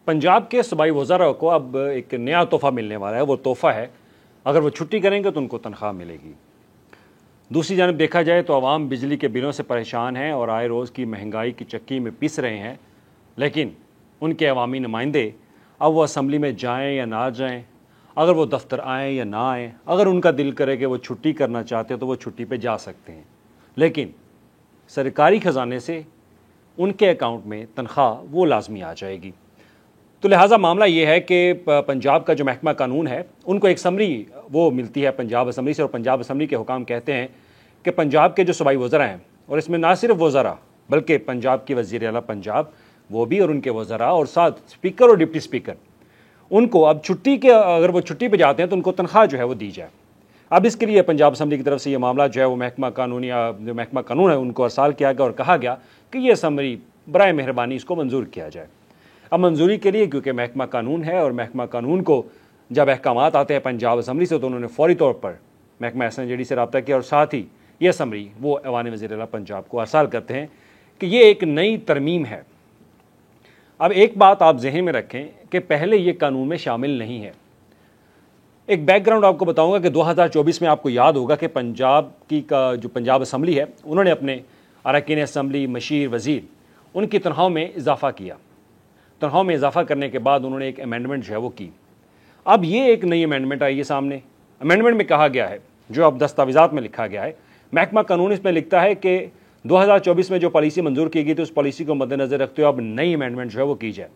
पंजाब के सूबाई वज़रा को अब एक नया तोहफ़ा मिलने वाला है। वो तोहफ़ा है, अगर वो छुट्टी करेंगे तो उनको तनख्वाह मिलेगी। दूसरी जानब देखा जाए तो आवाम बिजली के बिलों से परेशान हैं और आए रोज़ की महंगाई की चक्की में पिस रहे हैं, लेकिन उनके अवामी नुमाइंदे अब वो असम्बली में जाएँ या ना जाएँ, अगर वो दफ्तर आएँ या ना आएँ, अगर उनका दिल करे कि वो छुट्टी करना चाहते हैं तो वो छुट्टी पे जा सकते हैं, लेकिन सरकारी ख़जाने से उनके अकाउंट में तनख्वाह वो लाजमी आ जाएगी। तो लिहाजा मामला ये है कि पंजाब का जो महकमा कानून है उनको एक समरी वो मिलती है पंजाब असम्बली से, और पंजाब असम्बली के हुकाम कहते हैं कि पंजाब के जो सूबाई वज़रा हैं, और इसमें ना सिर्फ वज़रा बल्कि पंजाब की वज़ीर आला पंजाब वो भी और उनके वज़रा और साथ स्पीकर और डिप्टी स्पीकर, उनको अब छुट्टी के अगर वो छुट्टी पर जाते हैं तो उनको तनख्वाह जो है वो दी जाए। अब इसके लिए पंजाब असम्बली की तरफ से ये मामला जो है वो महकमा कानून या जो महकमा कानून है उनको अरसाल किया गया और कहा गया कि ये समरी बराए मेहरबानी इसको मंजूर किया जाए। अब मंजूरी के लिए क्योंकि महकमा कानून है और महकमा कानून को जब अहकामात आते हैं पंजाब असम्बली से तो उन्होंने फौरी तौर पर महकमा SNJD से रब्ता किया और साथ ही ये समरी वो ऐवान वज़ीर आला पंजाब को अरसाल करते हैं कि ये एक नई तरमीम है। अब एक बात आप जहन में रखें कि पहले ये कानून में शामिल नहीं है। एक बैकग्राउंड आपको बताऊंगा कि 2024 में आपको याद होगा कि पंजाब की का जो पंजाब असम्बली है उन्होंने अपने अरकान असम्बली, मशीर, वज़ीर, उनकी तनख्वाहों में इजाफा किया। तनख्वाह में इजाफा करने के बाद उन्होंने एक अमेंडमेंट जो है वो की। अब ये एक नई अमेंडमेंट आई है सामने। अमेंडमेंट में कहा गया है, जो अब दस्तावेज़ात में लिखा गया है, महकमा कानून इसमें लिखता है कि 2024 में जो पॉलिसी मंजूर की गई थी उस पॉलिसी को मद्देनज़र रखते हुए अब नई अमेंडमेंट जो है वो की जाए।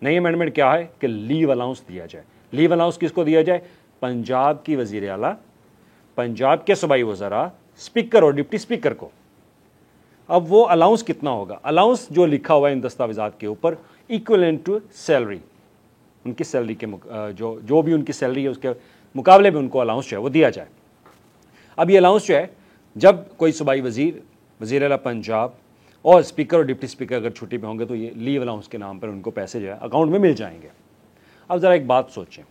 नई अमेंडमेंट क्या है कि लीव अलाउंस दिया जाए। लीव अलाउंस किसको दिया जाए? पंजाब की वज़ीर आला, पंजाब के सूबाई वज़रा, स्पीकर और डिप्टी स्पीकर को। अब वो अलाउंस कितना होगा? अलाउंस जो लिखा हुआ है इन दस्तावेज़ात के ऊपर इक्विवेलेंट टू सैलरी, उनकी सैलरी के जो भी उनकी सैलरी है उसके मुकाबले में उनको अलाउंस जो है वो दिया जाए। अब ये अलाउंस जो है जब कोई सूबाई वज़ीर, वज़ीर आला पंजाब और स्पीकर और डिप्टी स्पीकर अगर छुट्टी पे होंगे तो ये लीव अलाउंस के नाम पर उनको पैसे जो है अकाउंट में मिल जाएंगे। अब ज़रा एक बात सोचें,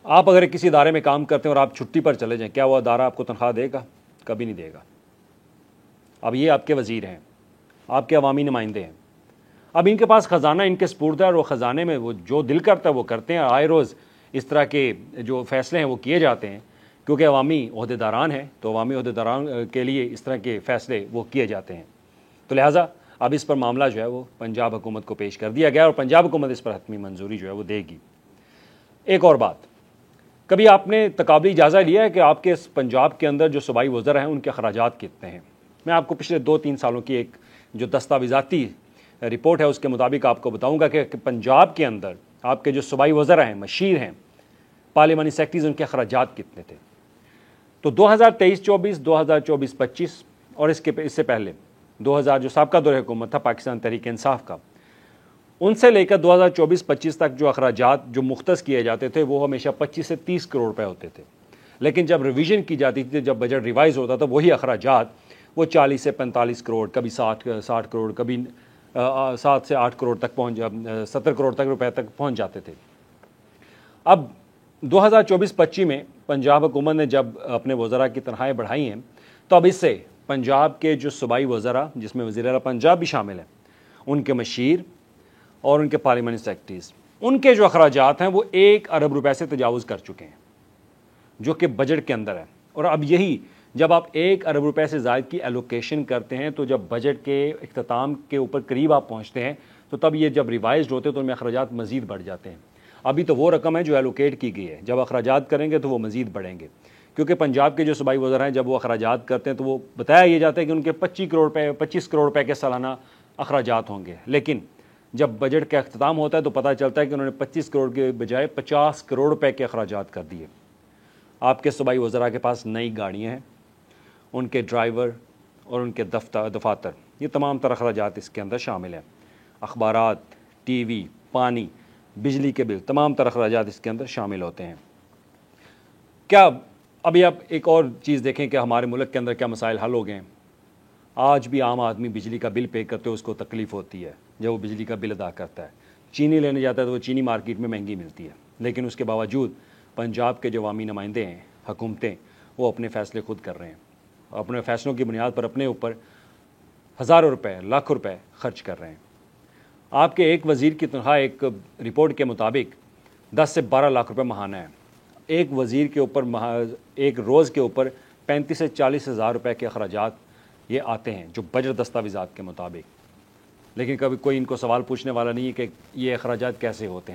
आप अगर किसी इदारे में काम करते हैं और आप छुट्टी पर चले जाएं, क्या वो अदारा आपको तनख्वाह देगा? कभी नहीं देगा। अब ये आपके वज़ीर हैं, आपके अवामी नुमाइंदे हैं, अब इनके पास ख़जाना इनके सपुर्द है और वो ख़जाने में वो जो दिल करता है वो करते हैं। आए रोज़ इस तरह के जो फ़ैसले हैं वो किए जाते हैं क्योंकि अवामी ओहदेदारान हैं, तो अवामी ओहदेदारान के लिए इस तरह के फ़ैसले वो किए जाते हैं। तो लिहाजा अब इस पर मामला जो है वो पंजाब हुकूमत को पेश कर दिया गया और पंजाब हुकूमत इस पर हतमी मंजूरी जो है वो देगी। एक और बात, कभी आपने तकाबली इजाज़ा लिया है कि आपके पंजाब के अंदर जो सूबाई वज़रा हैं उनके अखराजात कितने हैं? मैं आपको पिछले 2-3 सालों की एक जो दस्तावेज़ाती रिपोर्ट है उसके मुताबिक आपको बताऊंगा कि पंजाब के अंदर आपके जो सूबाई वज़रा हैं, मशीर हैं, पार्लिमानी सेक्रेटरीज़, उनके अखराजात कितने थे। तो 2023-24, 2024-25 और इससे पहले 2000 जो साबका दौर हुकूमत था पाकिस्तान तहरीक इंसाफ का, उनसे लेकर 2024-25 तक जो अखराजात जो मुख्तस किए जाते थे वो हमेशा 25 से 30 करोड़ रुपए होते थे। लेकिन जब रिवीजन की जाती थी, जब बजट रिवाइज होता था, वही अखराजात वो 40 से 45 करोड़, कभी 60 करोड़, कभी 7 से 8 करोड़ तक 70 करोड़ तक रुपए तक पहुंच जाते थे। अब 2024-25 में पंजाब हुकूमत ने जब अपने वज़रा की तनख्वाहें बढ़ाई हैं तो अब इससे पंजाब के जो सूबाई वज़रा, जिसमें वज़ीर आला पंजाब भी शामिल हैं, उनके मशीर और उनके पार्लिमानी सेक्रेटरीज़, उनके जो अखराजात हैं वो 1 अरब रुपए से तजावुज़ कर चुके हैं, जो कि बजट के अंदर है। और अब यही जब आप 1 अरब रुपए से ज़ायद की एलोकेशन करते हैं तो जब बजट के इख्तिताम के ऊपर करीब आप पहुँचते हैं तो तब ये जब रिवाइज होते हैं तो उनमें अखराजात मज़ीद बढ़ जाते हैं। अभी तो वो रकम है जो एलोकेट की गई है, जब अखराजात करेंगे तो वो मज़ीद बढ़ेंगे, क्योंकि पंजाब के जो सूबाई वज़रा हैं जब वो अखराजात करते हैं तो वो बताया ये जाता है कि उनके 25 करोड़ रुपए के सालाना अखराजात होंगे। लेकिन जब बजट का अख्तिताम होता है तो पता चलता है कि उन्होंने 25 करोड़ के बजाय 50 करोड़ रुपए के अखराजात कर दिए। आपके सूबाई वज़रा के पास नई गाड़ियाँ हैं, उनके ड्राइवर और उनके दफातर, ये तमाम तरह अखराजात इसके अंदर शामिल हैं। अखबारात, TV, पानी, बिजली के बिल, तमाम तरह अखराजात इसके अंदर शामिल होते हैं। क्या अभी आप एक और चीज़ देखें कि हमारे मुल्क के अंदर क्या मसाइल हल हो गए हैं। आज भी आम आदमी बिजली का बिल पे करते हो उसको तकलीफ़ होती है जब वो बिजली का बिल अदा करता है। चीनी लेने जाता है तो वो चीनी मार्केट में महंगी मिलती है, लेकिन उसके बावजूद पंजाब के जो अवामी नुमाइंदे हैं, हुकूमतें, वो अपने फ़ैसले खुद कर रहे हैं, अपने फ़ैसलों की बुनियाद पर अपने ऊपर हज़ारों रुपए, लाखों रुपए खर्च कर रहे हैं। آپ کے ایک وزیر کی تنخواہ ایک رپورٹ کے مطابق 10 سے 12 لاکھ روپے ماہانہ ہے۔ ایک وزیر کے اوپر ایک روز کے اوپر 35 سے 40 ہزار روپے کے اخراجات یہ آتے ہیں جو بجٹ دستاویزات کے مطابق، لیکن کبھی کوئی ان کو سوال پوچھنے والا نہیں ہے کہ یہ اخراجات کیسے ہوتے ہیں۔